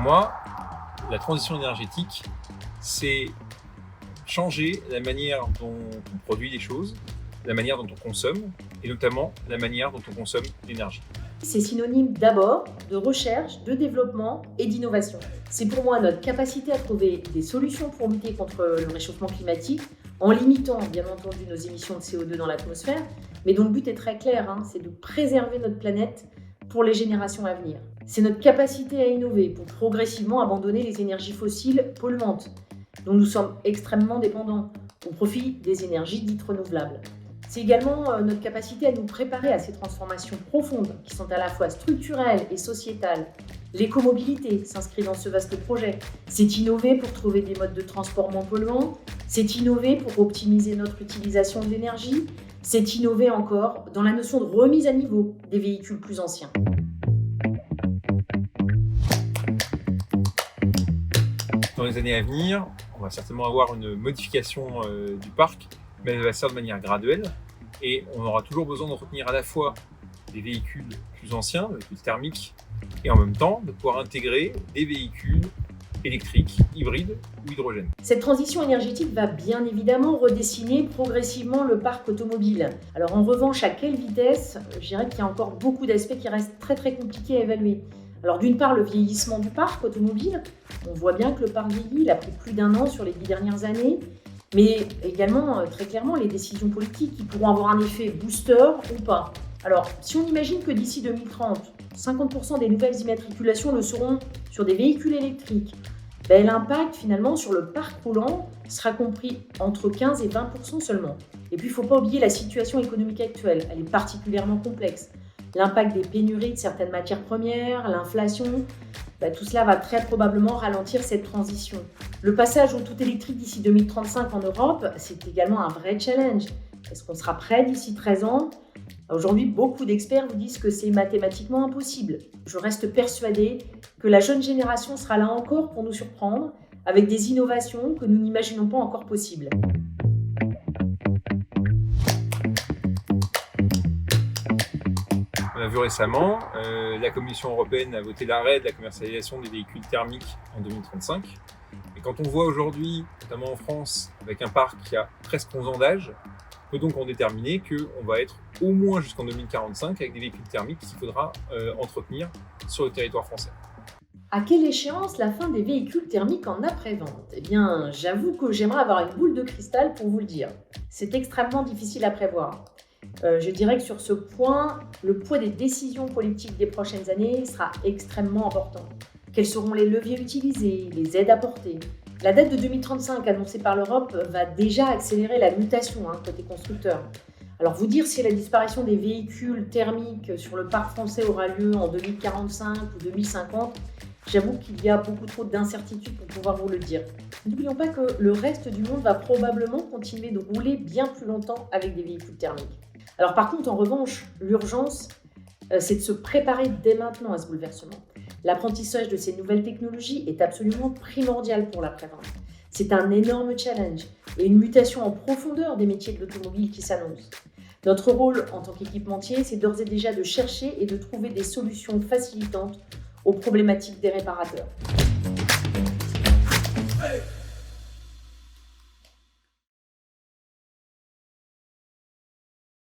moi, la transition énergétique, c'est changer la manière dont on produit les choses, la manière dont on consomme, et notamment la manière dont on consomme l'énergie. C'est synonyme d'abord de recherche, de développement et d'innovation. C'est pour moi notre capacité à trouver des solutions pour lutter contre le réchauffement climatique, en limitant bien entendu nos émissions de CO2 dans l'atmosphère, mais dont le but est très clair, c'est de préserver notre planète pour les générations à venir. C'est notre capacité à innover pour progressivement abandonner les énergies fossiles polluantes, dont nous sommes extrêmement dépendants, au profit des énergies dites renouvelables. C'est également notre capacité à nous préparer à ces transformations profondes qui sont à la fois structurelles et sociétales. L'écomobilité s'inscrit dans ce vaste projet. C'est innover pour trouver des modes de transport moins polluants, c'est innover pour optimiser notre utilisation de l'énergie, c'est innover encore dans la notion de remise à niveau des véhicules plus anciens. Dans les années à venir, on va certainement avoir une modification du parc, mais elle va se faire de manière graduelle et on aura toujours besoin d'entretenir à la fois des véhicules plus anciens, des véhicules thermiques, et en même temps de pouvoir intégrer des véhicules électriques, hybrides ou hydrogène. Cette transition énergétique va bien évidemment redessiner progressivement le parc automobile. Alors en revanche, à quelle vitesse? Je dirais qu'il y a encore beaucoup d'aspects qui restent très compliqués à évaluer. Alors d'une part, le vieillissement du parc automobile. On voit bien que le parc vieillit, il a pris plus d'1 an sur les 10 dernières années. Mais également, très clairement, les décisions politiques qui pourront avoir un effet booster ou pas. Alors, si on imagine que d'ici 2030, 50% des nouvelles immatriculations le seront sur des véhicules électriques, l'impact finalement sur le parc roulant sera compris entre 15 et 20% seulement. Et puis, il ne faut pas oublier la situation économique actuelle, elle est particulièrement complexe. L'impact des pénuries de certaines matières premières, l'inflation, tout cela va très probablement ralentir cette transition. Le passage au tout électrique d'ici 2035 en Europe, c'est également un vrai challenge. Est-ce qu'on sera prêt d'ici 13 ans? Aujourd'hui, beaucoup d'experts vous disent que c'est mathématiquement impossible. Je reste persuadée que la jeune génération sera là encore pour nous surprendre avec des innovations que nous n'imaginons pas encore possibles. On a vu récemment, la Commission européenne a voté l'arrêt de la commercialisation des véhicules thermiques en 2035. Et quand on voit aujourd'hui, notamment en France, avec un parc qui a presque 11 ans d'âge, on peut donc en déterminer qu'on va être au moins jusqu'en 2045 avec des véhicules thermiques qu'il faudra entretenir sur le territoire français. À quelle échéance la fin des véhicules thermiques en après-vente? Eh bien, j'avoue que j'aimerais avoir une boule de cristal pour vous le dire. C'est extrêmement difficile à prévoir. Je dirais que sur ce point, le poids des décisions politiques des prochaines années sera extrêmement important. Quels seront les leviers utilisés, les aides apportées? La date de 2035 annoncée par l'Europe va déjà accélérer la mutation côté constructeur. Alors vous dire si la disparition des véhicules thermiques sur le parc français aura lieu en 2045 ou 2050, j'avoue qu'il y a beaucoup trop d'incertitudes pour pouvoir vous le dire. N'oublions pas que le reste du monde va probablement continuer de rouler bien plus longtemps avec des véhicules thermiques. Alors par contre, en revanche, l'urgence, c'est de se préparer dès maintenant à ce bouleversement. L'apprentissage de ces nouvelles technologies est absolument primordial pour l'après-vente. C'est un énorme challenge et une mutation en profondeur des métiers de l'automobile qui s'annonce. Notre rôle en tant qu'équipementier, c'est d'ores et déjà de chercher et de trouver des solutions facilitantes aux problématiques des réparateurs. Hey!